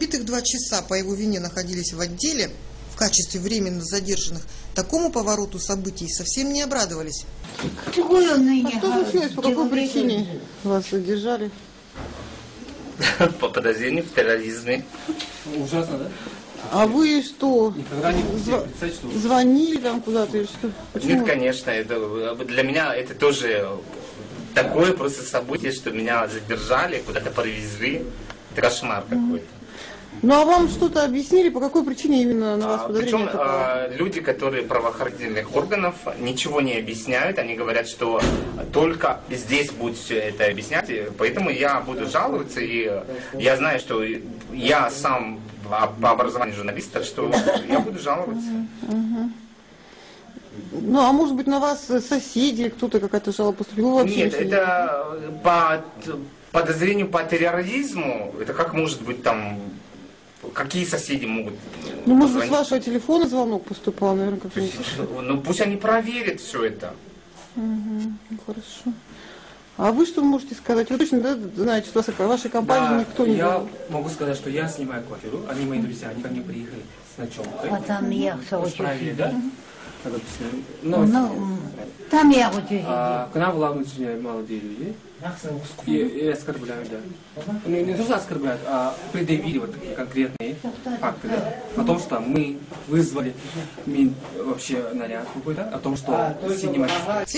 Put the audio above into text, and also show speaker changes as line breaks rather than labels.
битых 2 часа по его вине находились в отделе в качестве временно задержанных, такому повороту событий совсем не обрадовались.
А что случилось? По какой причине вас задержали?
По подозрению в терроризме.
Ужасно, да?
А вы что?
Никогда не будете представить, что...
Звонили там куда-то или что? Почему?
Нет, конечно, для меня это тоже такое просто событие, что меня задержали, куда-то привезли. Это кошмар какой-то.
Ну а вам что-то объяснили, по какой причине именно на вас подозрение?
Причем люди, которые правоохранительных органов, ничего не объясняют, они говорят, что только здесь будет все это объяснять, поэтому я буду жаловаться, и я знаю, что я сам по образованию журналиста, что я буду жаловаться.
Ну а может быть на вас соседи, кто-то какая-то жалоба поступила?
Нет, это по подозрению по терроризму, это как может быть там... Какие соседи могут...
Ну, может быть, с вашего телефона звонок поступал, наверное, как-нибудь.
Ну, пусть они проверят все это.
Хорошо. А вы что можете сказать? Вы точно знаете, что в вашей компании никто не...
Я могу сказать, что я снимаю квартиру, они мои друзья, они ко мне приехали с ночевкой. Справили, да?
Там я хочу.
К нам вломились молодые люди и оскорбляют, да. Не то, что оскорбляют, а предъявили вот такие конкретные факты, да, о том, что мы вызвали вообще наряд какой-то, о том, что синема...